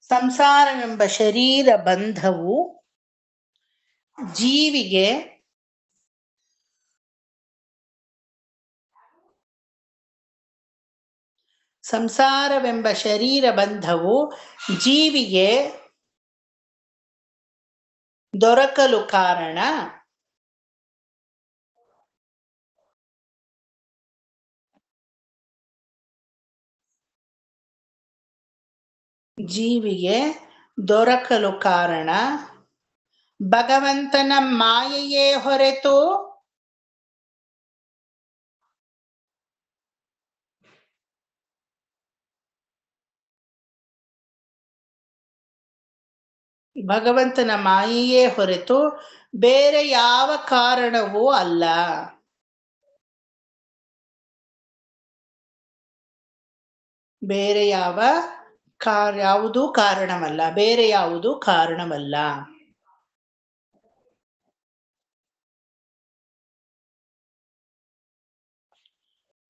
ಸಂಸಾರವೆಂಬ ಶರೀರ ಬಂಧವು ಜೀವಿಗೆ ಸಂಸಾರವೆಂಬ ಶರೀರ ಬಂಧವು ಜೀವಿಗೆ ದೊರಕಲು ಕಾರಣ ಭಗವಂತನ ಮಾಯೆಯೇ ಹೊರತು ಬೇರೆ ಯಾವ ಕಾರಣವೂ ಅಲ್ಲ. ಬೇರೆ ಯಾವುದೂ ಕಾರಣವಲ್ಲ. ಬೇರೆ ಯಾವುದೂ ಕಾರಣವಲ್ಲ.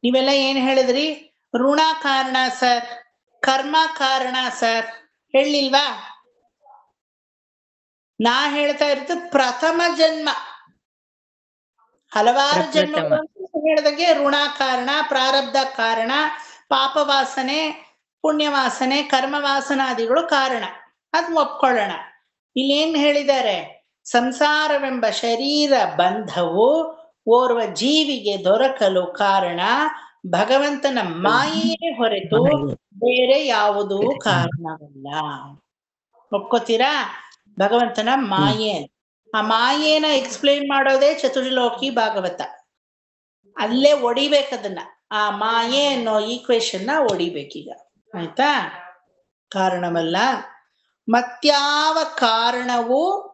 ನೀವೆಲ್ಲ ಏನ್ ಹೇಳಿದ್ರಿ? ಋಣ ಕಾರಣ ಸರ್, ಕರ್ಮ ಕಾರಣ ಸರ್ ಹೇಳಿಲ್ವಾ? ನಾ ಹೇಳ್ತಾ ಇರೋದು ಪ್ರಥಮ ಜನ್ಮ. ಹಲವಾರು ಜನ್ಮ ಹೇಳಿದಾಗೆ ಋಣ ಕಾರಣ, ಪ್ರಾರಬ್ಧ ಕಾರಣ, ಪಾಪವಾಸನೆ, ಪುಣ್ಯವಾಸನೆ, ಕರ್ಮವಾಸನಾದಿಗಳು ಕಾರಣ. ಅದ್ ಒಪ್ಕೊಳ್ಳೋಣ. ಇಲ್ಲೇನ್ ಹೇಳಿದ್ದಾರೆ? ಸಂಸಾರವೆಂಬ ಶರೀರ ಬಂಧವು ಓರ್ವ ಜೀವಿಗೆ ದೊರಕಲು ಕಾರಣ ಭಗವಂತನ ಮಾಯೆಯೇ ಹೊರತು ಬೇರೆ ಯಾವುದೂ ಕಾರಣವಲ್ಲ. ಒಪ್ಕೋತೀರಾ? ಭಗವಂತನ ಮಾಯೆ. ಆ ಮಾಯೇನ ಎಕ್ಸ್ಪ್ಲೇನ್ ಮಾಡೋದೇ ಚತುರ್ಲೋಕಿ ಭಾಗವತ. ಅಲ್ಲೇ ಒಡಿಬೇಕದನ್ನ. ಆ ಮಾಯೆ ಅನ್ನೋ ಈಕ್ವೇಶನ್ ಒಡಿಬೇಕೀಗ. ಆಯ್ತಾ? ಕಾರಣವಲ್ಲ. ಮತ್ಯಾವ ಕಾರಣವು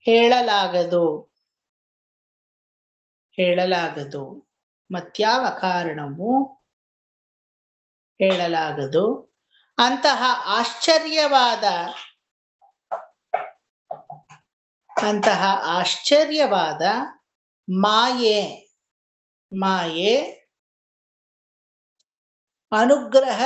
ಹೇಳಲಾಗದು. ಮತ್ಯಾವ ಕಾರಣವು ಹೇಳಲಾಗದು. ಅಂತಹ ಆಶ್ಚರ್ಯವಾದ ಮಾಯೆ ಅನುಗ್ರಹ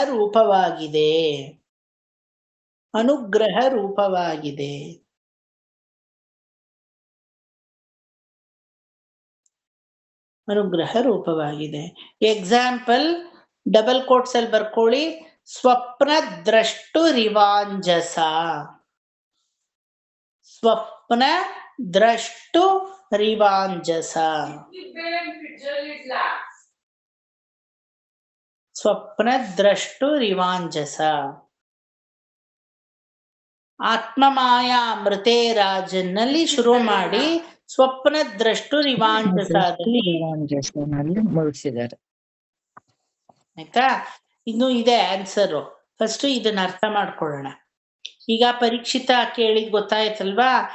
ರೂಪವಾಗಿದೆ. ಎಕ್ಸಾಂಪಲ್ ಡಬಲ್ ಕೋಟ್ಸ್ ಅಲ್ಲಿ ಬರ್ಕೊಳ್ಳಿ. ಸ್ವಪ್ನ ದ್ರಷ್ಟು ರಿವಾಂಜಸ. ಆತ್ಮಮಾಯಾ ಅಮೃತೆ ರಾಜನ್ನಲ್ಲಿ ಶುರು ಮಾಡಿ ಸ್ವಪ್ನ ದ್ರಷ್ಟು ರಿವಾಂಜಸದಲ್ಲಿ ಮುಗಿಸಿದ್ದಾರೆ. ಆಯ್ತಾ? ಇನ್ನು ಇದೆ ಆನ್ಸರು. ಫಸ್ಟ್ ಇದನ್ನ ಅರ್ಥ ಮಾಡ್ಕೊಳ್ಳೋಣ. ಈಗ ಪರೀಕ್ಷಿತ ಕೇಳಿದ್ ಗೊತ್ತಾಯ್ತಲ್ವಾ?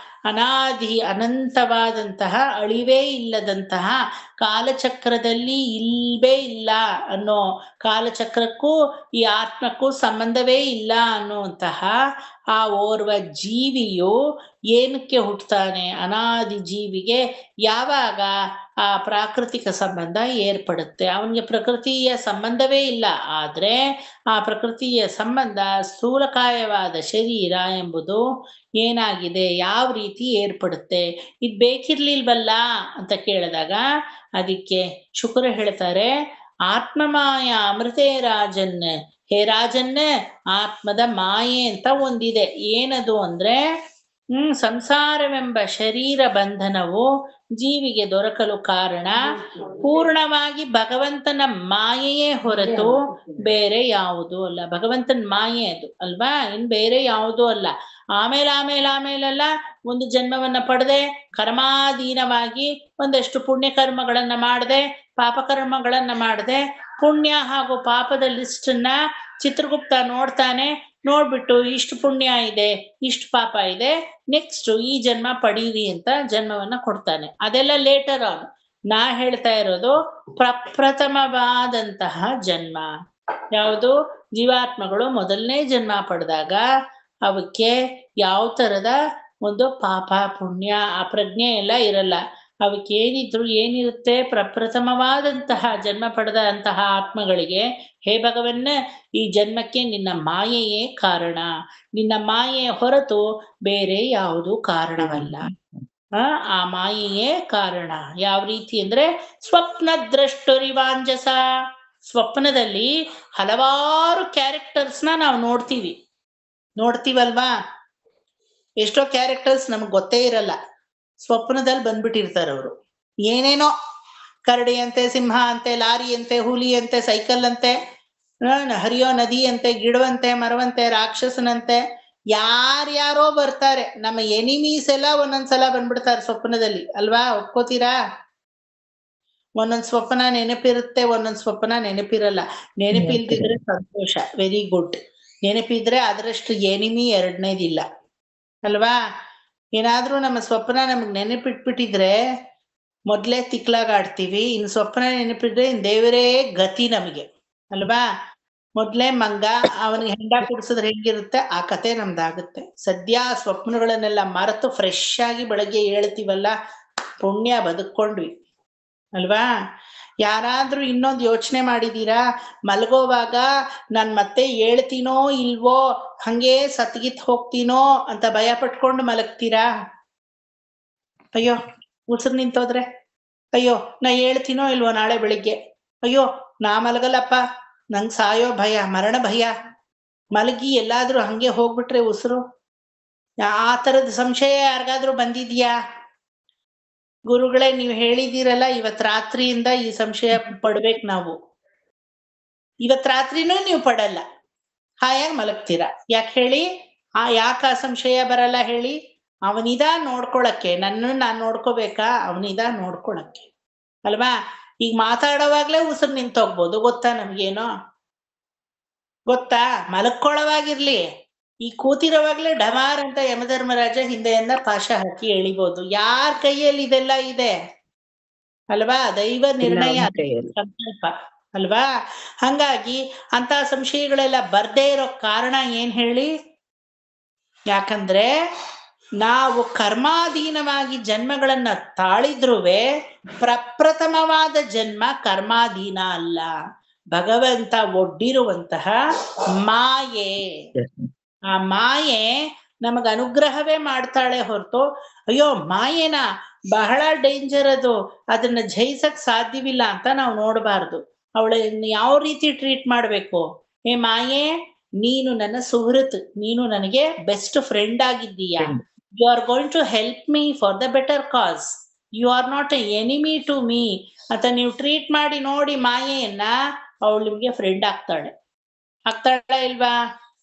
ಅನಂತವಾದಂತಹ ಅಳಿವೇ ಇಲ್ಲದಂತಹ ಕಾಲಚಕ್ರದಲ್ಲಿ ಇಲ್ವೇ ಇಲ್ಲ ಅನ್ನೋ, ಕಾಲಚಕ್ರಕ್ಕೂ ಈ ಆತ್ಮಕ್ಕೂ ಸಂಬಂಧವೇ ಇಲ್ಲ ಅನ್ನುವಂತಹ ಆ ಓರ್ವ ಜೀವಿಯು ಏನಕ್ಕೆ ಹುಟ್ಟುತ್ತಾನೆ? ಅನಾದಿ ಜೀವಿಗೆ ಯಾವಾಗ ಆ ಪ್ರಾಕೃತಿಕ ಸಂಬಂಧ ಏರ್ಪಡುತ್ತೆ? ಅವನಿಗೆ ಪ್ರಕೃತಿಯ ಸಂಬಂಧವೇ ಇಲ್ಲ. ಆದ್ರೆ ಆ ಪ್ರಕೃತಿಯ ಸಂಬಂಧ ಸ್ಥೂಲಕಾಯವಾದ ಶರೀರ ಎಂಬುದು ಏನಾಗಿದೆ? ಯಾವ ರೀತಿ ಏರ್ಪಡುತ್ತೆ? ಇದು ಬೇಕಿರ್ಲಿಲ್ವಲ್ಲ ಅಂತ ಕೇಳಿದಾಗ ಅದಕ್ಕೆ ಶುಕ್ರ ಹೇಳ್ತಾರೆ, ಆತ್ಮಮಾಯ ಅಮೃತೆ ರಾಜನ್. ಹೇ ರಾಜನ್, ಆತ್ಮದ ಮಾಯೆ ಅಂತ ಒಂದಿದೆ. ಏನದು ಅಂದ್ರೆ ಸಂಸಾರವೆಂಬ ಶರೀರ ಬಂಧನವು ಜೀವಿಗೆ ದೊರಕಲು ಕಾರಣ ಪೂರ್ಣವಾಗಿ ಭಗವಂತನ ಮಾಯೆಯೇ ಹೊರತು ಬೇರೆ ಯಾವುದೂ ಅಲ್ಲ. ಭಗವಂತನ ಮಾಯೆ ಅದು ಅಲ್ವಾ? ಇನ್ ಬೇರೆ ಯಾವುದೂ ಅಲ್ಲ. ಆಮೇಲೆಲ್ಲ ಒಂದು ಜನ್ಮವನ್ನ ಪಡೆದೆ ಕರ್ಮಾಧೀನವಾಗಿ ಒಂದಷ್ಟು ಪುಣ್ಯ ಕರ್ಮಗಳನ್ನ ಮಾಡದೆ, ಪಾಪಕರ್ಮಗಳನ್ನ ಮಾಡದೆ, ಪುಣ್ಯ ಹಾಗೂ ಪಾಪದ ಲಿಸ್ಟನ್ನ ಚಿತ್ರಗುಪ್ತ ನೋಡ್ತಾನೆ. ನೋಡ್ಬಿಟ್ಟು ಇಷ್ಟು ಪುಣ್ಯ ಇದೆ, ಇಷ್ಟು ಪಾಪ ಇದೆ, ನೆಕ್ಸ್ಟ್ ಈ ಜನ್ಮ ಪಡೀರಿ ಅಂತ ಜನ್ಮವನ್ನ ಕೊಡ್ತಾನೆ. ಅದೆಲ್ಲ ಲೇಟರ್ ಆನ್. ನಾ ಹೇಳ್ತಾ ಇರೋದು ಪ್ರಪ್ರಥಮವಾದಂತಹ ಜನ್ಮ. ಯಾವುದು? ಜೀವಾತ್ಮಗಳು ಮೊದಲನೇ ಜನ್ಮ ಪಡೆದಾಗ ಅವಕ್ಕೆ ಯಾವ ತರದ ಒಂದು ಪಾಪ ಪುಣ್ಯ ಆ ಪ್ರಜ್ಞೆ ಎಲ್ಲ ಇರಲ್ಲ. ಅವಕ್ಕೇನಿದ್ರು ಏನಿರುತ್ತೆ, ಪ್ರಪ್ರಥಮವಾದಂತಹ ಜನ್ಮ ಪಡೆದ ಅಂತಹ ಆತ್ಮಗಳಿಗೆ, ಹೇ ಭಗವನ್ನ, ಈ ಜನ್ಮಕ್ಕೆ ನಿನ್ನ ಮಾಯೆಯೇ ಕಾರಣ, ನಿನ್ನ ಮಾಯೆಯ ಹೊರತು ಬೇರೆ ಯಾವುದೂ ಕಾರಣವಲ್ಲ. ಆ ಮಾಯೆಯೇ ಕಾರಣ. ಯಾವ ರೀತಿ ಅಂದ್ರೆ, ಸ್ವಪ್ನ ದ್ರಷ್ಟುರಿವಾಂಜಸ, ಸ್ವಪ್ನದಲ್ಲಿ ಹಲವಾರು ಕ್ಯಾರೆಕ್ಟರ್ಸ್ನ ನಾವು ನೋಡ್ತೀವಲ್ವಾ. ಎಷ್ಟೋ ಕ್ಯಾರೆಕ್ಟರ್ಸ್ ನಮ್ಗೆ ಗೊತ್ತೇ ಇರಲ್ಲ, ಸ್ವಪ್ನದಲ್ಲಿ ಬಂದ್ಬಿಟ್ಟಿರ್ತಾರೆ ಅವರು. ಏನೇನೋ ಕರಡಿ ಅಂತೆ, ಸಿಂಹ ಅಂತೆ, ಲಾರಿ ಅಂತೆ, ಹುಲಿ ಅಂತೆ, ಸೈಕಲ್ ಅಂತೆ, ಹರಿಯೋ ನದಿ ಅಂತೆ, ಗಿಡವಂತೆ, ಮರವಂತೆ, ರಾಕ್ಷಸನಂತೆ, ಯಾರ್ಯಾರೋ ಬರ್ತಾರೆ. ನಮ್ಮ ಎನಿಮೀಸ್ ಎಲ್ಲ ಒಂದೊಂದ್ಸಲ ಬಂದ್ಬಿಡ್ತಾರೆ ಸ್ವಪ್ನದಲ್ಲಿ ಅಲ್ವಾ, ಒಪ್ಕೋತೀರಾ? ಒಂದೊಂದ್ ಸ್ವಪ್ನ ನೆನಪಿರುತ್ತೆ, ಒಂದೊಂದ್ ಸ್ವಪ್ನ ನೆನಪಿರಲ್ಲ. ನೆನಪಿಲ್ದಿದ್ರೆ ಸಂತೋಷ, ವೆರಿ ಗುಡ್. ನೆನಪಿದ್ರೆ ಅದರಷ್ಟು ಎನಿಮಿ ಎರಡನೇದಿಲ್ಲ ಅಲ್ವಾ. ಏನಾದ್ರೂ ನಮ್ಮ ಸ್ವಪ್ನ ನಮಗ್ ನೆನಪಿಟ್ಬಿಟ್ಟಿದ್ರೆ ಮೊದ್ಲೇ ತಿಕ್ಲಾಗಾಡ್ತೀವಿ. ಇನ್ನು ಸ್ವಪ್ನ ನೆನಪಿದ್ರೆ ದೇವರೇ ಗತಿ ನಮಗೆ ಅಲ್ವಾ. ಮೊದ್ಲೇ ಮಂಗ, ಅವನಿಗೆ ಹೆಂಡ ಕುಡಿಸಿದ್ರೆ ಹೆಂಗಿರುತ್ತೆ ಆ ಕತೆ ನಮ್ದಾಗುತ್ತೆ. ಸದ್ಯ ಸ್ವಪ್ನಗಳನ್ನೆಲ್ಲ ಮರೆತು ಫ್ರೆಶ್ ಆಗಿ ಬೆಳಗ್ಗೆ ಹೇಳ್ತೀವಲ್ಲ, ಪುಣ್ಯ, ಬದುಕೊಂಡ್ವಿ ಅಲ್ವಾ. ಯಾರಾದ್ರೂ ಇನ್ನೊಂದು ಯೋಚನೆ ಮಾಡಿದೀರಾ? ಮಲಗೋವಾಗ ನಾನ್ ಮತ್ತೆ ಹೇಳ್ತೀನೋ ಇಲ್ವೋ, ಹಂಗೆ ಸತ್ಗಿತ್ ಹೋಗ್ತೀನೋ ಅಂತ ಭಯ ಪಟ್ಕೊಂಡು ಮಲಗ್ತೀರಾ? ಅಯ್ಯೋ ಉಸಿರು ನಿಂತೋದ್ರೆ, ಅಯ್ಯೋ ನಾ ಹೇಳ್ತೀನೋ ಇಲ್ವೋ ನಾಳೆ ಬೆಳಿಗ್ಗೆ, ಅಯ್ಯೋ ನಾ ಮಲಗಲ್ಲಪ್ಪ, ನಂಗೆ ಸಾಯೋ ಭಯ, ಮರಣ ಭಯ. ಮಲಗಿ ಎಲ್ಲಾದ್ರೂ ಹಂಗೆ ಹೋಗ್ಬಿಟ್ರೆ ಉಸಿರು, ಆ ತರದ ಸಂಶಯ ಯಾರಿಗಾದ್ರೂ ಬಂದಿದ್ಯಾ? ಗುರುಗಳೇ, ನೀವು ಹೇಳಿದೀರಲ್ಲ, ಇವತ್ ರಾತ್ರಿಯಿಂದ ಈ ಸಂಶಯ ಪಡ್ಬೇಕು ನಾವು. ಇವತ್ ರಾತ್ರಿನೂ ನೀವು ಪಡಲ್ಲ, ಹಾಯಾಗಿ ಮಲಗ್ತೀರಾ. ಯಾಕೆ ಹೇಳಿ? ಯಾಕೆ ಆ ಸಂಶಯ ಬರಲ್ಲ ಹೇಳಿ? ಅವನಿದ ನೋಡ್ಕೊಳಕ್ಕೆ, ನನ್ನ ನಾನ್ ನೋಡ್ಕೋಬೇಕಾ? ಅವನಿದ ನೋಡ್ಕೊಳಕ್ಕೆ ಅಲ್ವಾ. ಈಗ ಮಾತಾಡೋವಾಗ್ಲೇ ಉಸಿರು ನಿಂತೋಗ್ಬೋದು, ಗೊತ್ತಾ ನಮ್ಗೇನೋ? ಗೊತ್ತಾ? ಮಲಕ್ಕೊಳ್ಳೋವಾಗಿರ್ಲಿ, ಈ ಕೂತಿರೋವಾಗ್ಲೇ ಡಮಾರ್ ಅಂತ ಯಮಧರ್ಮರಾಜ ಹಿಂದೆಯಿಂದ ಪಾಶ ಹಾಕಿ ಎಳಿಬೋದು. ಯಾರ ಕೈಯಲ್ಲಿ ಇದೆಲ್ಲ ಇದೆ ಅಲ್ವಾ? ದೈವ ನಿರ್ಣಯ, ಸಂಕಲ್ಪ ಅಲ್ವಾ. ಹಂಗಾಗಿ ಅಂತ ಸಂಶಯಗಳೆಲ್ಲ ಬರ್ದೇ ಇರೋ ಕಾರಣ ಏನ್ ಹೇಳಿ? ಯಾಕಂದ್ರೆ ನಾವು ಕರ್ಮಾಧೀನವಾಗಿ ಜನ್ಮಗಳನ್ನ ತಾಳಿದ್ರುವೆ ಪ್ರಪ್ರಥಮವಾದ ಜನ್ಮ ಕರ್ಮಾಧೀನ ಅಲ್ಲ, ಭಗವಂತ ಒಡ್ಡಿರುವಂತಹ ಮಾಯೆ. ಆ ಮಾಯೆ ನಮಗ ಅನುಗ್ರಹವೇ ಮಾಡ್ತಾಳೆ ಹೊರತು, ಅಯ್ಯೋ ಮಾಯೆನ ಬಹಳ ಡೇಂಜರ್, ಅದನ್ನ ಜಯಿಸಕ್ ಸಾಧ್ಯವಿಲ್ಲ ಅಂತ ನಾವು ನೋಡಬಾರ್ದು. ಅವಳನ್ನ ಯಾವ ರೀತಿ ಟ್ರೀಟ್ ಮಾಡ್ಬೇಕು? ಏ ಮಾಯೆ, ನೀನು ನನ್ನ ಸುಹೃತ್, ನೀನು ನನಗೆ ಬೆಸ್ಟ್ ಫ್ರೆಂಡ್ ಆಗಿದ್ದೀಯಾ. You are going to help me for the better cause, you are not a enemy to me ಅಂತ ನೀವು ಟ್ರೀಟ್ ಮಾಡಿ ನೋಡಿ ಮಾಯೆಯನ್ನ, ಅವಳು ನಿಮ್ಗೆ ಫ್ರೆಂಡ್ ಆಗ್ತಾಳ ಇಲ್ವಾ?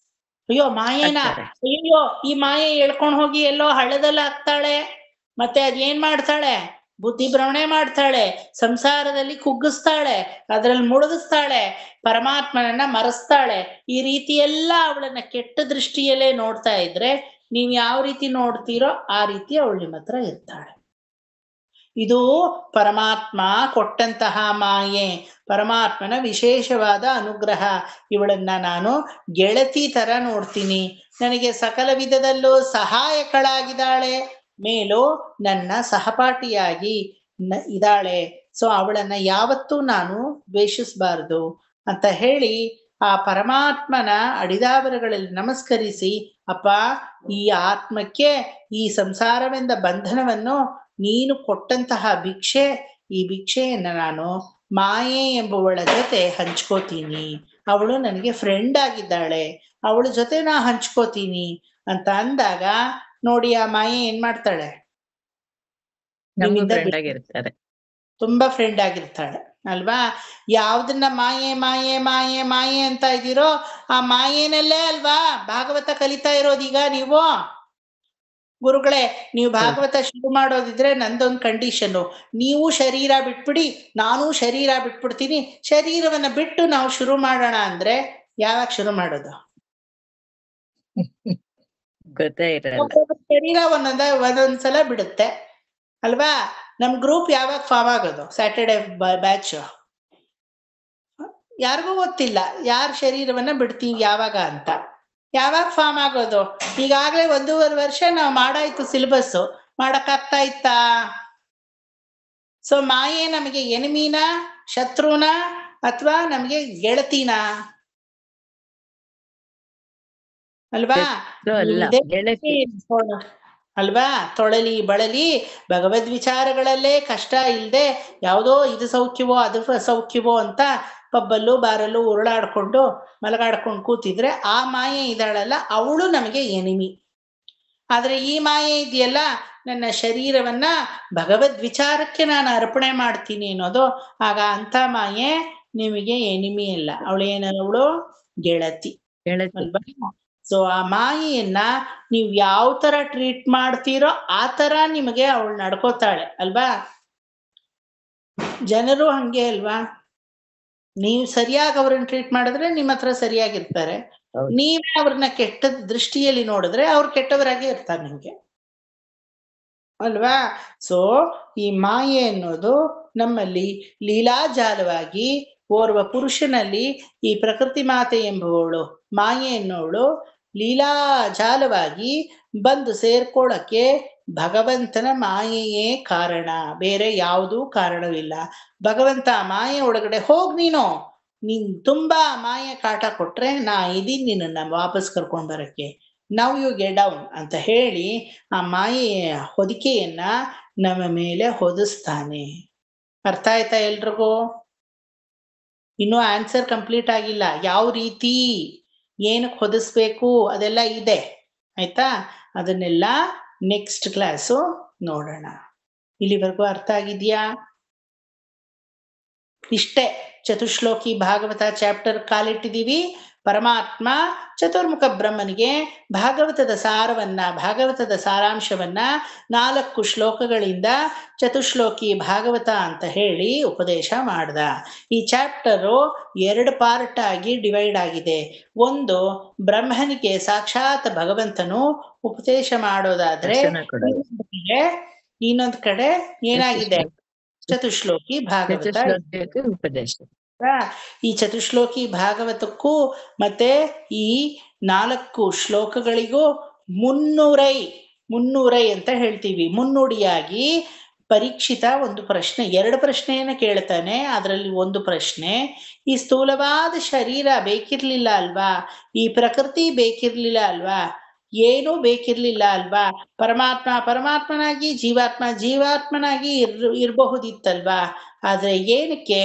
ಅಯ್ಯೋ ಮಾಯೇನಾ, ಅಯ್ಯೋ ಈ ಮಾಯೆ ಎಳ್ಕೊಂಡ್ ಹೋಗಿ ಎಲ್ಲೋ ಹಳ್ಳದಲ್ಲಿ ಹಾಕ್ತಾಳೆ, ಮತ್ತೆ ಅದೇನ್ ಮಾಡ್ತಾಳೆ? ಬುದ್ಧಿ ಭ್ರಮಣೆ ಮಾಡ್ತಾಳೆ, ಸಂಸಾರದಲ್ಲಿ ಕುಗ್ಗಿಸ್ತಾಳೆ, ಅದ್ರಲ್ಲಿ ಮುಳುಗಿಸ್ತಾಳೆ, ಪರಮಾತ್ಮನನ್ನ ಮರೆಸ್ತಾಳೆ. ಈ ರೀತಿ ಎಲ್ಲ ಅವಳನ್ನ ಕೆಟ್ಟ ದೃಷ್ಟಿಯಲ್ಲೇ ನೋಡ್ತಾ ಇದ್ರೆ ನೀವ್ ಯಾವ ರೀತಿ ನೋಡ್ತೀರೋ ಆ ರೀತಿ ಅವಳು ನಿಮ್ಮ ಹತ್ರ ಇರ್ತಾಳೆ. ಇದು ಪರಮಾತ್ಮ ಕೊಟ್ಟಂತಹ ಮಾಯೆ, ಪರಮಾತ್ಮನ ವಿಶೇಷವಾದ ಅನುಗ್ರಹ. ಇವಳನ್ನ ನಾನು ಗೆಳತಿ ತರ ನೋಡ್ತೀನಿ, ನನಗೆ ಸಕಲ ವಿಧದಲ್ಲೂ ಸಹಾಯಕಳಾಗಿದ್ದಾಳೆ, ಮೇಲೂ ನನ್ನ ಸಹಪಾಠಿಯಾಗಿ ಇದ್ದಾಳೆ. ಸೊ ಅವಳನ್ನ ಯಾವತ್ತೂ ನಾನು ದ್ವೇಷಿಸಬಾರ್ದು ಅಂತ ಹೇಳಿ ಆ ಪರಮಾತ್ಮನ ಅಡಿದಾವರಗಳಲ್ಲಿ ನಮಸ್ಕರಿಸಿ, ಅಪ್ಪ, ಈ ಆತ್ಮಕ್ಕೆ ಈ ಸಂಸಾರವೆಂದ ಬಂಧನವನ್ನು ನೀನು ಕೊಟ್ಟಂತಹ ಭಿಕ್ಷೆ, ಈ ಭಿಕ್ಷೆಯನ್ನ ನಾನು ಮಾಯೆ ಎಂಬುವಳ ಜೊತೆ ಹಂಚ್ಕೋತೀನಿ, ಅವಳು ನನಗೆ ಫ್ರೆಂಡ್ ಆಗಿದ್ದಾಳೆ, ಅವಳ ಜೊತೆ ನಾ ಹಂಚ್ಕೋತೀನಿ ಅಂತ ಅಂದಾಗ ನೋಡಿ, ಆ ಮಾಯೆ ಏನ್ ಮಾಡ್ತಾಳೆ? ತುಂಬಾ ಫ್ರೆಂಡ್ ಆಗಿರ್ತಾಳೆ ಅಲ್ವಾ. ಯಾವ್ದನ್ನ ಮಾಯೆ ಮಾಯೆ ಮಾಯೆ ಮಾಯೆ ಅಂತ ಇದ್ದೀರೋ ಆ ಮಾಯೆನಲ್ಲೇ ಅಲ್ವಾ ಭಾಗವತ ಕಲಿತಾ ಇರೋದೀಗ ನೀವು. ಗುರುಗಳೇ, ನೀವು ಭಾಗವತ ಶುರು ಮಾಡೋದಿದ್ರೆ ನಂದೊಂದು ಕಂಡೀಷನ್ನು, ನೀವು ಶರೀರ ಬಿಟ್ಬಿಡಿ, ನಾನು ಶರೀರ ಬಿಟ್ಬಿಡ್ತೀನಿ, ಶರೀರವನ್ನ ಬಿಟ್ಟು ನಾವು ಶುರು ಮಾಡೋಣ ಅಂದ್ರೆ ಯಾವಾಗ ಶುರು ಮಾಡೋದು? ಶರೀರ ಒಂದೊಂದ್ಸಲ ಬಿಡುತ್ತೆ ಅಲ್ವಾ. ನಮ್ ಗ್ರೂಪ್ ಯಾವಾಗ ಫಾರ್ಮ್ ಆಗೋದು? Saturday batch. ಯಾರಿಗೂ ಗೊತ್ತಿಲ್ಲ ಯಾರ ಶರೀರವನ್ನ ಬಿಡ್ತೀವಿ ಯಾವಾಗ ಅಂತ. ಯಾವಾಗ ಫಾರ್ಮ್ ಆಗೋದು? ಈಗಾಗ್ಲೇ 1.5 ವರ್ಷ ನಾವು ಮಾಡಾಯ್ತು ಸಿಲೆಬಸ್, ಮಾಡಕ್ಕಾಗ್ತಾ ಇತ್ತಾ? ಸೊ ಮಾಯೆ ನಮಗೆ ಎನಿಮಿನ, ಶತ್ರುನ, ಅಥವಾ ನಮಗೆ ಗೆಳತಿನ? ಅಲ್ವಾ? ಅಲ್ವಾ? ತೊಳಲಿ ಬಳಲಿ ಭಗವದ್ ವಿಚಾರಗಳಲ್ಲೇ ಕಷ್ಟ ಇಲ್ದೆ ಯಾವುದೋ ಇದು ಸೌಖ್ಯವೋ ಅದು ಸೌಖ್ಯವೋ ಅಂತ ಪಬ್ಬಲ್ಲೂ ಬಾರಲ್ಲೂ ಉರುಳಾಡ್ಕೊಂಡು ಮಲಗಾಡ್ಕೊಂಡು ಕೂತಿದ್ರೆ ಆ ಮಾಯೆ ಇದ್ದಾಳಲ್ಲ, ಅವಳು ನಮಗೆ ಎನಿಮಿ. ಆದ್ರೆ ಈ ಮಾಯೆ ಇದೆಯಲ್ಲ, ನನ್ನ ಶರೀರವನ್ನ ಭಗವದ್ ವಿಚಾರಕ್ಕೆ ನಾನು ಅರ್ಪಣೆ ಮಾಡ್ತೀನಿ ಅನ್ನೋದು, ಆಗ ಅಂತ ಮಾಯೆ ನಿಮಗೆ ಎನಿಮಿ ಅಲ್ಲ, ಅವಳೇನವಳು ಗೆಳತಿ ಅಲ್ವಾ? ಸೊ ಆ ಮಾಯೆಯನ್ನ ನೀವು ಯಾವ ತರ ಟ್ರೀಟ್ ಮಾಡ್ತೀರೋ ಆ ತರ ನಿಮಗೆ ಅವಳು ನಡ್ಕೋತಾಳೆ ಅಲ್ವಾ? ಜನರು ಹಂಗೆ ಅಲ್ವಾ? ನೀವು ಸರಿಯಾಗಿ ಅವ್ರನ್ನ ಟ್ರೀಟ್ ಮಾಡಿದ್ರೆ ನಿಮ್ಮ ಹತ್ರ ಸರಿಯಾಗಿರ್ತಾರೆ, ನೀವೇ ಅವ್ರನ್ನ ಕೆಟ್ಟ ದೃಷ್ಟಿಯಲ್ಲಿ ನೋಡಿದ್ರೆ ಅವ್ರು ಕೆಟ್ಟವರಾಗಿ ಇರ್ತಾರೆ ನಿಮ್ಗೆ ಅಲ್ವಾ? ಸೊ ಈ ಮಾಯೆ ಅನ್ನೋದು ನಮ್ಮಲ್ಲಿ ಲೀಲಾಜಾಲವಾಗಿ ಓರ್ವ ಪುರುಷನಲ್ಲಿ ಈ ಪ್ರಕೃತಿ ಮಾತೆ ಎಂಬುವವಳು, ಮಾಯೆ ಎನ್ನುವಳು ಲೀಲಾಜಾಲವಾಗಿ ಬಂದು ಸೇರ್ಕೊಳ್ಳಕ್ಕೆ ಭಗವಂತನ ಮಾಯೆಯೇ ಕಾರಣ, ಬೇರೆ ಯಾವುದೂ ಕಾರಣವಿಲ್ಲ. ಭಗವಂತ ಮಾಯೆ ಒಳಗಡೆ ಹೋಗ್, ನೀನ್ ತುಂಬಾ ಮಾಯೆ ಕಾಟ ಕೊಟ್ರೆ ನಾ ಇದೀನಿ ನಿನ್ನನ್ನ ವಾಪಸ್ ಕರ್ಕೊಂಡ್ ಬರಕ್ಕೆ, ನವ್ ಯು ಗೆಟ್ ಡೌನ್ ಅಂತ ಹೇಳಿ ಆ ಮಾಯೆಯ ಹೊದಿಕೆಯನ್ನ ನಮ್ಮ ಮೇಲೆ ಹೊದಿಸ್ತಾನೆ. ಅರ್ಥ ಆಯ್ತಾ ಎಲ್ರಿಗೂ? ಇನ್ನೂ ಆನ್ಸರ್ ಕಂಪ್ಲೀಟ್ ಆಗಿಲ್ಲ. ಯಾವ ರೀತಿ ಏನಕ್ಕೆ ಹೊದಿಸ್ಬೇಕು ಅದೆಲ್ಲ ಇದೆ, ಆಯ್ತಾ? ಅದನ್ನೆಲ್ಲ ನೆಕ್ಸ್ಟ್ ಕ್ಲಾಸು ನೋಡೋಣ. ಇಲ್ಲಿವರೆಗೂ ಅರ್ಥ ಆಗಿದ್ಯಾ? ಇಷ್ಟೇ ಚತುಶ್ಲೋಕಿ ಭಾಗವತ ಚಾಪ್ಟರ್ ಕಾಲಿಟ್ಟಿದ್ದೀವಿ. ಪರಮಾತ್ಮ ಚತುರ್ಮುಖ ಬ್ರಹ್ಮನಿಗೆ ಭಾಗವತದ ಸಾರವನ್ನ, ಭಾಗವತದ ಸಾರಾಂಶವನ್ನ 4 ಶ್ಲೋಕಗಳಿಂದ ಚತುಶ್ಲೋಕಿ ಭಾಗವತ ಅಂತ ಹೇಳಿ ಉಪದೇಶ ಮಾಡ್ದ. ಈ ಚಾಪ್ಟರು 2 ಪಾರ್ಟ್ ಆಗಿ ಡಿವೈಡ್ ಆಗಿದೆ. ಒಂದು ಬ್ರಹ್ಮನಿಗೆ ಸಾಕ್ಷಾತ್ ಭಗವಂತನು ಉಪದೇಶ ಮಾಡೋದಾದ್ರೆ, ಇನ್ನೊಂದ್ ಕಡೆ ಏನಾಗಿದೆ ಚತುಶ್ಲೋಕಿ ಭಾಗವತ ಉಪದೇಶ. ಈ ಚತುಶ್ಲೋಕಿ ಭಾಗವತಕ್ಕೂ ಮತ್ತೆ ಈ 4 ಶ್ಲೋಕಗಳಿಗೂ ಮುನ್ನೂರೈ ಅಂತ ಹೇಳ್ತೀವಿ. ಮುನ್ನುಡಿಯಾಗಿ ಪರೀಕ್ಷಿತ ಒಂದು ಪ್ರಶ್ನೆ, 2 ಪ್ರಶ್ನೆಯನ್ನ ಕೇಳ್ತಾನೆ. ಅದರಲ್ಲಿ ಒಂದು ಪ್ರಶ್ನೆ, ಈ ಸ್ಥೂಲವಾದ ಶರೀರ ಬೇಕಿರ್ಲಿಲ್ಲ ಅಲ್ವಾ? ಈ ಪ್ರಕೃತಿ ಬೇಕಿರ್ಲಿಲ್ಲ ಅಲ್ವಾ? ಏನೂ ಬೇಕಿರ್ಲಿಲ್ಲ ಅಲ್ವಾ? ಪರಮಾತ್ಮನಾಗಿ ಜೀವಾತ್ಮನಾಗಿ ಇರಬಹುದಿತ್ತಲ್ವಾ? ಆದ್ರೆ ಏನಕ್ಕೆ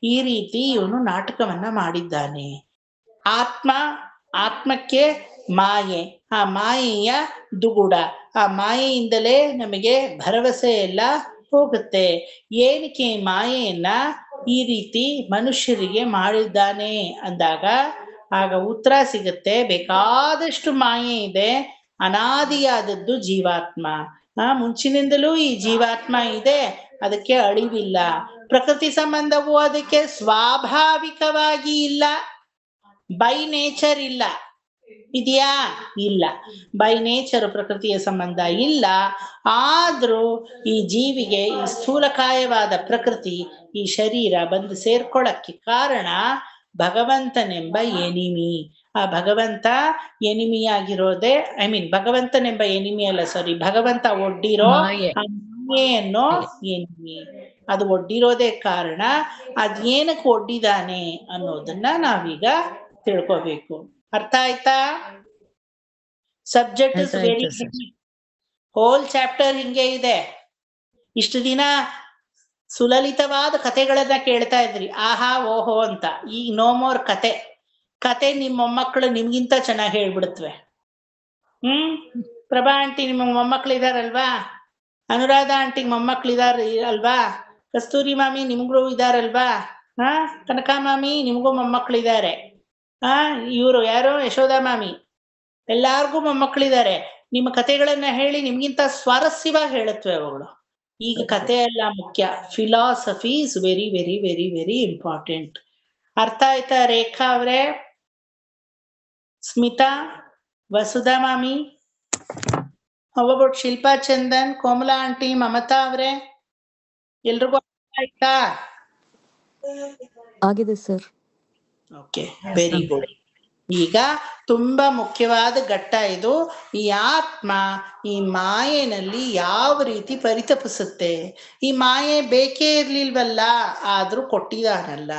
ಈ ರೀತಿ ಇವನು ನಾಟಕವನ್ನ ಮಾಡಿದ್ದಾನೆ? ಆತ್ಮಕ್ಕೆ ಮಾಯೆ, ಆ ಮಾಯೆಯ ದುಗುಡ, ಆ ಮಾಯೆಯಿಂದಲೇ ನಮಗೆ ಭರವಸೆ ಎಲ್ಲ ಹೋಗುತ್ತೆ. ಏನಕ್ಕೆ ಮಾಯೆಯನ್ನ ಈ ರೀತಿ ಮನುಷ್ಯರಿಗೆ ಮಾಡಿದ್ದಾನೆ ಅಂದಾಗ ಆಗ ಉತ್ತರ ಸಿಗುತ್ತೆ. ಬೇಕಾದಷ್ಟು ಮಾಯೆ ಇದೆ. ಅನಾದಿಯಾದದ್ದು ಜೀವಾತ್ಮ, ಮುಂಚಿನಿಂದಲೂ ಈ ಜೀವಾತ್ಮ ಇದೆ, ಅದಕ್ಕೆ ಅಳಿವಿಲ್ಲ. ಪ್ರಕೃತಿ ಸಂಬಂಧವು ಅದಕ್ಕೆ ಸ್ವಾಭಾವಿಕವಾಗಿ ಇಲ್ಲ, ಬೈ ನೇಚರ್ ಇಲ್ಲ. ಇದೆಯಾ? ಇಲ್ಲ, ಬೈ ನೇಚರ್ ಪ್ರಕೃತಿಯ ಸಂಬಂಧ ಇಲ್ಲ. ಆದ್ರೂ ಈ ಜೀವಿಗೆ ಈ ಸ್ಥೂಲಕಾಯವಾದ ಪ್ರಕೃತಿ, ಈ ಶರೀರ ಬಂದು ಸೇರ್ಕೊಳ್ಳಕ್ಕೆ ಕಾರಣ ಭಗವಂತನೆಂಬ ಎನಿಮಿ. ಆ ಭಗವಂತ ಎನಿಮಿಯಾಗಿರೋದೇ, ಭಗವಂತನೆಂಬ ಎನಿಮಿ ಅಲ್ಲ, ಸಾರಿ, ಭಗವಂತ ಒಡ್ಡಿರೋ ಮಾಯೆ ಅನ್ನೋ ಎನಿಮಿ. ಅದು ಒಡ್ಡಿರೋದೇ ಕಾರಣ. ಅದೇನಕ್ಕೆ ಒಡ್ಡಿದಾನೆ ಅನ್ನೋದನ್ನ ನಾವೀಗ ತಿಳ್ಕೋಬೇಕು. ಅರ್ಥ ಆಯ್ತಾ? Subject is very, whole chapter ಹಿಂಗೆ ಇದೆ. ಇಷ್ಟು ದಿನ ಸುಲಲಿತವಾದ ಕಥೆಗಳನ್ನ ಕೇಳ್ತಾ ಇದ್ರಿ, ಆಹಾ ಓಹೋ ಅಂತ. ಈಗ ನೋ ಮೋರ್ ಕತೆ ನಿಮ್ಮ ಮೊಮ್ಮಕ್ಕಳು ನಿಮ್ಗಿಂತ ಚೆನ್ನಾಗಿ ಹೇಳ್ಬಿಡುತ್ತವೆ. ಪ್ರಭಾ ಆಂಟಿ ನಿಮ್ಮ ಮೊಮ್ಮಕ್ಳು ಇದಾರಲ್ವಾ? ಅನುರಾಧ ಆಂಟಿಗೆ ಮೊಮ್ಮಕ್ಳು ಅಲ್ವಾ? ಕಸ್ತೂರಿ ಮಾಮಿ ನಿಮ್ಗೂ ಇದಾರಲ್ವಾ? ಕನಕಾ ಮಾಮಿ ನಿಮ್ಗೂ ಮೊಮ್ಮಕ್ಳಿದ್ದಾರೆ. ಇವರು ಯಾರೋ ಯಶೋಧ ಮಾಮಿ, ಎಲ್ಲಾರ್ಗೂ ಮೊಮ್ಮಕ್ಳಿದ್ದಾರೆ. ನಿಮ್ಮ ಕಥೆಗಳನ್ನ ಹೇಳಿ ನಿಮ್ಗಿಂತ ಸ್ವಾರಸ್ಯವಾಗಿ ಹೇಳುತ್ತವೆ ಅವುಗಳು. ಈಗ ಕಥೆ ಎಲ್ಲ ಮುಖ್ಯ, philosophy is very very very very important. ಅರ್ಥ ಆಯ್ತಾ ರೇಖಾ ಅವ್ರೆ, ಸ್ಮಿತಾ, ವಸುಧಾ ಮಾಮಿ, how about Shilpa Chandan, Komala aunty, Mamatha ಅವ್ರೆ, ಎಲ್ರಿಗೂ ಅರ್ಥ ಆಯ್ತಾ? ಆಗಿದೆ ಸರ್. Okay, very good. ಈಗ ತುಂಬಾ ಮುಖ್ಯವಾದ ಘಟ್ಟ ಇದು. ಈ ಆತ್ಮ ಈ ಮಾಯೆನಲ್ಲಿ ಯಾವ ರೀತಿ ಪರಿತಪಿಸುತ್ತೆ, ಈ ಮಾಯೆ ಬೇಕೇ ಇರ್ಲಿಲ್ವಲ್ಲ ಆದ್ರೂ ಕೊಟ್ಟಿದಾನಲ್ಲ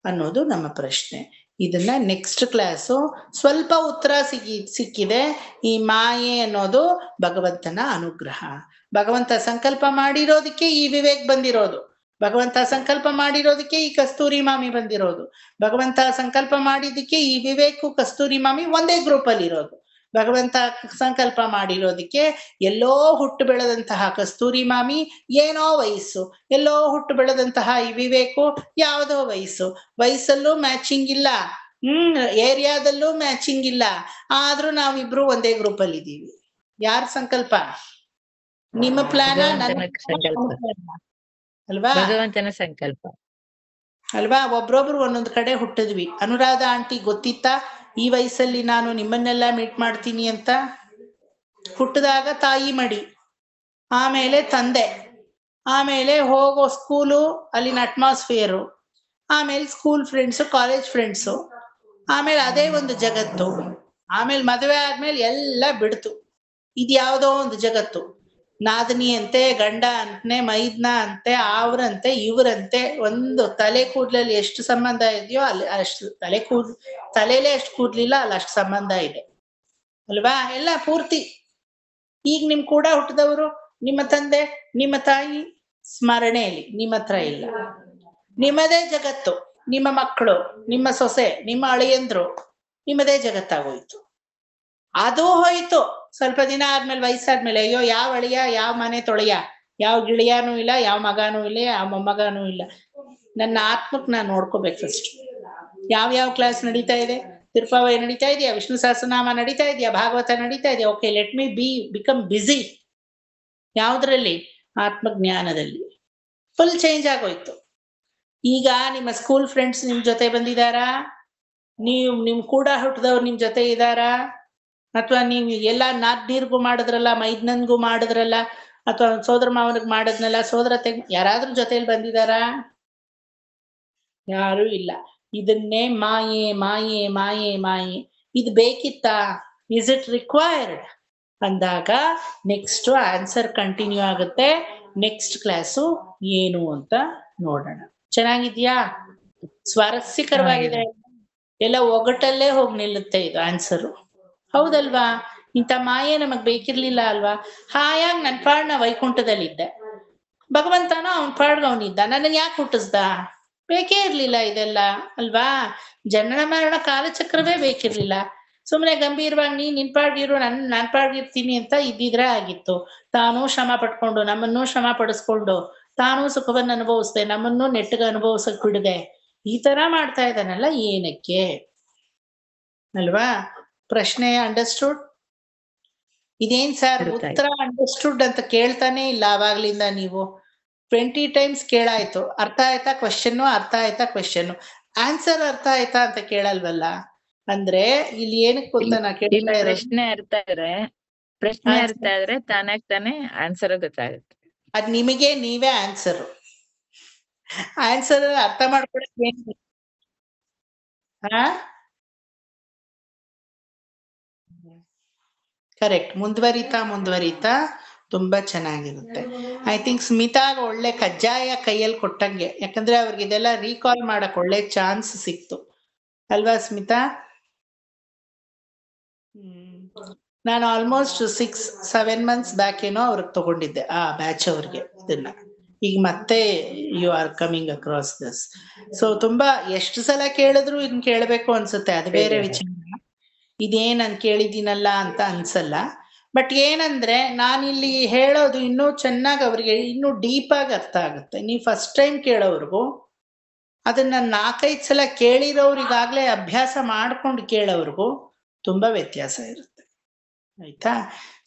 ಅನ್ನೋದು ನಮ್ಮ ಪ್ರಶ್ನೆ. ಇದನ್ನ ನೆಕ್ಸ್ಟ್ ಕ್ಲಾಸು ಸ್ವಲ್ಪ ಉತ್ತರ ಸಿಕ್ಕಿದೆ. ಈ ಮಾಯೆ ಅನ್ನೋದು ಭಗವಂತನ ಅನುಗ್ರಹ. ಭಗವಂತ ಸಂಕಲ್ಪ ಮಾಡಿರೋದಕ್ಕೆ ಈ ವಿವೇಕ್ ಬಂದಿರೋದು, ಭಗವಂತ ಸಂಕಲ್ಪ ಮಾಡಿರೋದಕ್ಕೆ ಈ ಕಸ್ತೂರಿ ಮಾಮಿ ಬಂದಿರೋದು, ಭಗವಂತ ಸಂಕಲ್ಪ ಮಾಡಿದ್ದಕ್ಕೆ ಈ ವಿವೇಕು ಕಸ್ತೂರಿ ಮಾಮಿ ಒಂದೇ ಗ್ರೂಪ್ ಅಲ್ಲಿ ಇರೋದು, ಭಗವಂತ ಸಂಕಲ್ಪ ಮಾಡಿರೋದಕ್ಕೆ ಎಲ್ಲೋ ಹುಟ್ಟು ಬೆಳೆದಂತಹ ಕಸ್ತೂರಿ ಮಾಮಿ ಏನೋ ವಯಸ್ಸು, ಎಲ್ಲೋ ಹುಟ್ಟು ಬೆಳೆದಂತಹ ಈ ವಿವೇಕು ಯಾವುದೋ ವಯಸ್ಸಲ್ಲೂ ಮ್ಯಾಚಿಂಗ್ ಇಲ್ಲ, ಏರಿಯಾದಲ್ಲೂ ಮ್ಯಾಚಿಂಗ್ ಇಲ್ಲ, ಆದ್ರೂ ನಾವಿಬ್ರು ಒಂದೇ ಗ್ರೂಪ್ ಅಲ್ಲಿ ಇದ್ದೀವಿ. ಯಾರ ಸಂಕಲ್ಪ? ನಿಮ್ಮ ಪ್ಲಾನ ಅಲ್ವಾ? ಭಗವಂತನ ಸಂಕಲ್ಪ ಅಲ್ವಾ? ಒಬ್ರೊಬ್ರು ಒಂದೊಂದ್ ಕಡೆ ಹುಟ್ಟಿದ್ವಿ. ಅನುರಾಧ ಆಂಟಿ ಗೊತ್ತಿತ್ತಾ ಈ ವಯಸ್ಸಲ್ಲಿ ನಾನು ನಿಮ್ಮನ್ನೆಲ್ಲ ಮೀಟ್ ಮಾಡ್ತೀನಿ ಅಂತ? ಹುಟ್ಟಿದಾಗ ತಾಯಿ ಮಡಿ, ಆಮೇಲೆ ತಂದೆ, ಆಮೇಲೆ ಹೋಗೋ ಸ್ಕೂಲು, ಅಲ್ಲಿನ ಅಟ್ಮಾಸ್ಫಿಯರು, ಆಮೇಲೆ ಸ್ಕೂಲ್ ಫ್ರೆಂಡ್ಸು, ಕಾಲೇಜ್ ಫ್ರೆಂಡ್ಸು, ಆಮೇಲೆ ಅದೇ ಒಂದು ಜಗತ್ತು, ಆಮೇಲೆ ಮದುವೆ ಆದ್ಮೇಲೆ ಎಲ್ಲ ಬಿಡ್ತು. ಇದ್ಯಾವುದೋ ಒಂದು ಜಗತ್ತು. ನಾದಿನಿ ಅಂತೆ, ಗಂಡ ಅಂತೆ, ಮೈದ್ನ ಅಂತೆ, ಅವ್ರಂತೆ, ಇವ್ರಂತೆ. ಒಂದು ತಲೆ ಕೂದ್ಲಲ್ಲಿ ಎಷ್ಟು ಸಂಬಂಧ ಇದೆಯೋ ಅಲ್ಲಿ ಅಷ್ಟು ತಲೆಲೇ ಅಷ್ಟು ಕೂದ್ಲಿಲ್ಲ, ಅಲ್ಲಿ ಅಷ್ಟು ಸಂಬಂಧ ಇದೆ ಅಲ್ವಾ? ಎಲ್ಲ ಪೂರ್ತಿ. ಈಗ ನಿಮ್ ಕೂಡ ಹುಟ್ಟಿದವರು, ನಿಮ್ಮ ತಂದೆ, ನಿಮ್ಮ ತಾಯಿ ಸ್ಮರಣೆಯಲ್ಲಿ ನಿಮ್ಮ ಹತ್ರ ಇಲ್ಲ. ನಿಮ್ಮದೇ ಜಗತ್ತು, ನಿಮ್ಮ ಮಕ್ಕಳು, ನಿಮ್ಮ ಸೊಸೆ, ನಿಮ್ಮ ಅಳಿಯಂದ್ರು, ನಿಮ್ಮದೇ ಜಗತ್ತಾಗೋಯ್ತು. ಅದು ಹೋಯ್ತು. ಸ್ವಲ್ಪ ದಿನ ಆದ್ಮೇಲೆ, ವಯಸ್ಸಾದ್ಮೇಲೆ, ಅಯ್ಯೋ ಯಾವ ಅಳಿಯ, ಯಾವ ಮನೆ ತೊಳೆಯ, ಯಾವ ಗಿಳಿಯಾನೂ ಇಲ್ಲ, ಯಾವ ಮಗಾನೂ ಇಲ್ಲ, ಯಾವ ಮೊಮ್ಮಗಾನೂ ಇಲ್ಲ. ನನ್ನ ಆತ್ಮಕ್ ನಾನು ನೋಡ್ಕೋಬೇಕು ಫಸ್ಟ್. ಯಾವ ಕ್ಲಾಸ್ ನಡೀತಾ ಇದೆ? ತಿರುಪಾವಳಿ ನಡೀತಾ ಇದೆಯಾ? ವಿಷ್ಣು ಸಹಸ್ರನಾಮ ನಡೀತಾ ಇದೆಯಾ? ಭಾಗವತ ನಡೀತಾ ಇದೆಯಾ? ಓಕೆ, ಲೆಟ್ ಮಿ ಬಿಕಮ್ ಬಿಸಿ. ಯಾವ್ದ್ರಲ್ಲಿ? ಆತ್ಮಜ್ಞಾನದಲ್ಲಿ. ಫುಲ್ ಚೇಂಜ್ ಆಗೋಯ್ತು. ಈಗ ನಿಮ್ಮ ಸ್ಕೂಲ್ ಫ್ರೆಂಡ್ಸ್ ನಿಮ್ ಜೊತೆ ಬಂದಿದಾರಾ? ನಿಮ್ ಕೂಡ ಹುಟ್ಟಿದವ್ರು ನಿಮ್ ಜೊತೆ ಇದ್ದಾರಾ? ಅಥವಾ ನೀವು ಎಲ್ಲ ನೀರ್ಗೂ ಮಾಡಿದ್ರಲ್ಲ, ಮೈದ್ನನ್ಗೂ ಮಾಡಿದ್ರಲ್ಲ, ಅಥವಾ ಸೋದರ ಮಾವನಿಗೆ ಮಾಡಿದ್ನಲ್ಲ, ಸೋದರತೆಗೆ ಯಾರಾದ್ರೂ ಜೊತೆಲಿ ಬಂದಿದಾರಾ? ಯಾರು ಇಲ್ಲ. ಇದನ್ನೇ ಮಾಯೆ ಮಾಯೆ ಮಾಯೆ ಮಾಯೆ. ಇದು ಬೇಕಿತ್ತಾ? ಇಸ್ ಇಟ್ ರಿಕ್ವೈರ್ಡ್ ಅಂದಾಗ ನೆಕ್ಸ್ಟ್ ಆನ್ಸರ್ ಕಂಟಿನ್ಯೂ ಆಗುತ್ತೆ. ನೆಕ್ಸ್ಟ್ ಕ್ಲಾಸು ಏನು ಅಂತ ನೋಡೋಣ. ಚೆನ್ನಾಗಿದ್ಯಾ? ಸ್ವಾರಸ್ಯಕರವಾಗಿದೆ. ಎಲ್ಲ ಒಗಟಲ್ಲೇ ಹೋಗಿ ನಿಲ್ಲುತ್ತೆ ಇದು ಆನ್ಸರು. ಹೌದಲ್ವಾ? ಇಂಥ ಮಾಯೆ ನಮಗ್ ಬೇಕಿರ್ಲಿಲ್ಲ ಅಲ್ವಾ? ಹಾಯಾಗಿ ನನ್ ಪಾಡ್ನ ವೈಕುಂಠದಲ್ಲಿದ್ದೆ, ಭಗವಂತನೋ ಅವನ್ ಪಾಡ್ಗ ಅವನಿದ್ದ, ನನ್ನ ಯಾಕೆ ಹುಟ್ಟಿಸ್ದ? ಬೇಕೇ ಇರ್ಲಿಲ್ಲ ಇದೆಲ್ಲ ಅಲ್ವಾ? ಜನನ ಮರಣ ಕಾಲಚಕ್ರವೇ ಬೇಕಿರ್ಲಿಲ್ಲ. ಸುಮ್ಮನೆ ಗಂಭೀರವಾಗಿ ನಿನ್ ಪಾಡ್ಗಿರು, ನಾನ್ ಪಾಡ್ಗಿರ್ತೀನಿ ಅಂತ ಇದ್ದಿದ್ರೆ ಆಗಿತ್ತು. ತಾನೂ ಶ್ರಮ ಪಟ್ಕೊಂಡು, ನಮ್ಮನ್ನೂ ಶ್ರಮ ಪಡಿಸ್ಕೊಂಡು, ತಾನೂ ಸುಖವನ್ನು ಅನುಭವಿಸ್ದೆ, ನಮ್ಮನ್ನೂ ನೆಟ್ಟಗೆ ಅನುಭವಿಸಕ್ ಬಿಡದೆ, ಈ ತರ ಮಾಡ್ತಾ ಇದ್ದಾನಲ್ಲ, ಏನಕ್ಕೆ ಅಲ್ವಾ? ಪ್ರಶ್ನೆ ಅಂಡರ್ಸ್ಟುಡ್? ಇದೇನ್ ಸರ್ ಉತ್ತರ ಅಂಡರ್ಸ್ಟುಡ್ ಅಂತ ಕೇಳ್ತಾನೆ ಇಲ್ಲ ಆವಾಗ್ಲಿಂದ ನೀವು. 20 times ಕೇಳಾಯ್ತು. ಅರ್ಥ ಆಯ್ತಾ ಕ್ವೆಶ್ಚನ್? ಅರ್ಥ ಆಯ್ತಾ ಕ್ವೆಶ್ಚನ್? ಆನ್ಸರ್ ಅರ್ಥ ಆಯ್ತಾ ಅಂತ ಕೇಳಲ್ವಲ್ಲ. ಅಂದ್ರೆ ಇಲ್ಲಿ ಏನಕ್ಕೆ ಗೊತ್ತಾ ನಾ ಕೇಳ್ತಾ ಇರೋದು? ಪ್ರಶ್ನೆ ಅರ್ಥ ಆದ್ರೆ ತಾನೇ ಆನ್ಸರ್ ಗೊತ್ತಾಗುತ್ತೆ. ಅದ್ ನಿಮಗೆ ನೀವೇ ಆನ್ಸರ್ ಅರ್ಥ ಮಾಡ್ಕೊಳಕ್ ಏನು? ಕರೆಕ್ಟ್. ಮುಂದುವರಿತಾ ತುಂಬಾ ಚೆನ್ನಾಗಿರುತ್ತೆ. ಐ ಥಿಂಕ್ ಸ್ಮಿತಾಗ ಒಳ್ಳೆ ಕಜ್ಜಾಯ ಕೈಯಲ್ಲಿ ಕೊಟ್ಟಂಗೆ, ಯಾಕಂದ್ರೆ ಅವ್ರಿಗೆ ಇದೆಲ್ಲ ರೀಕಾಲ್ ಮಾಡಕ್ ಒಳ್ಳೆ ಚಾನ್ಸ್ ಸಿಕ್ತು ಅಲ್ವಾ ಸ್ಮಿತಾ? ನಾನು ಆಲ್ಮೋಸ್ಟ್ 6-7 months ಬ್ಯಾಕ್ ಏನೋ ಅವ್ರಿಗೆ ತಗೊಂಡಿದ್ದೆ ಆ ಬ್ಯಾಚ್ ಅವ್ರಿಗೆ ಇದನ್ನ. ಈಗ ಮತ್ತೆ you are coming across this. So ತುಂಬಾ ಎಷ್ಟು ಸಲ ಕೇಳಿದ್ರು ಇದನ್ನ ಕೇಳ್ಬೇಕು ಅನ್ಸುತ್ತೆ, ಅದು ಬೇರೆ ವಿಚಾರ. ಇದೇನ್ ನಾನು ಕೇಳಿದ್ದೀನಲ್ಲ ಅಂತ ಅನ್ಸಲ್ಲ. ಬಟ್ ಏನಂದ್ರೆ ನಾನಿಲ್ಲಿ ಹೇಳೋದು ಇನ್ನೂ ಚೆನ್ನಾಗಿ ಅವ್ರಿಗೆ ಇನ್ನೂ ಡೀಪ್ ಆಗಿ ಅರ್ಥ ಆಗುತ್ತೆ. ನೀವು ಫಸ್ಟ್ ಟೈಮ್ ಕೇಳೋವ್ರಿಗೂ ಅದನ್ನ 4-5 ಸಲ ಕೇಳಿರೋರಿಗಾಗ್ಲೇ ಅಭ್ಯಾಸ ಮಾಡ್ಕೊಂಡು ಕೇಳೋವ್ರಿಗೂ ತುಂಬಾ ವ್ಯತ್ಯಾಸ ಇರುತ್ತೆ. ಆಯ್ತಾ?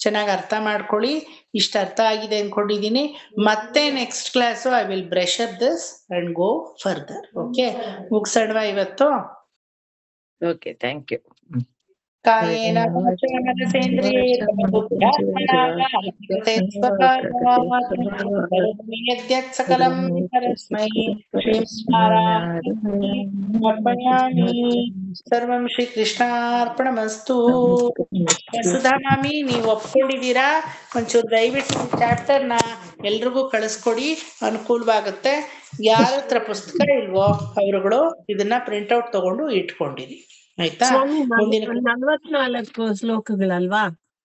ಚೆನ್ನಾಗಿ ಅರ್ಥ ಮಾಡ್ಕೊಳ್ಳಿ. ಇಷ್ಟ ಅರ್ಥ ಆಗಿದೆ ಅನ್ಕೊಂಡಿದೀನಿ. ಮತ್ತೆ next class I will brush up this and go further. Okay, ಮುಗಿಸೋಣವಾ ಇವತ್ತು? Okay, thank you. ಕಾಯೇನ ವಾಚಾ ಮನಸೇಂದ್ರಿಯೈರ್ಭೂಯಾತ್ ಸಕಲಂ ಪರಸ್ಮೈ ಶ್ರೀಮನ್ನಾರಾಯಣಾಯ ಅರ್ಪಯಾಮಿ. ಸರ್ವಂ ಶ್ರೀ ಕೃಷ್ಣಾರ್ಪಣಮಸ್ತು. ವಸುಧಾ ಮಾಮಿ, ನೀವು ಒಪ್ಕೊಂಡಿದ್ದೀರಾ? ಒಂಚೂರು ದಯವಿಟ್ಟು ಚಾಪ್ಟರ್ ನ ಎಲ್ರಿಗೂ ಕಳಿಸ್ಕೊಡಿ, ಅನುಕೂಲವಾಗುತ್ತೆ. ಯಾರ ಹತ್ರ ಪುಸ್ತಕ ಇಲ್ವೋ ಅವರುಗಳು ಇದನ್ನ ಪ್ರಿಂಟ್ ಔಟ್ ತಗೊಂಡು ಇಟ್ಕೊಂಡಿರಿ, ಆಯ್ತಾ? ಸ್ವಾಮಿ, ಮುಂದಿನ 44 ಶ್ಲೋಕಗಳಲ್ವಾ?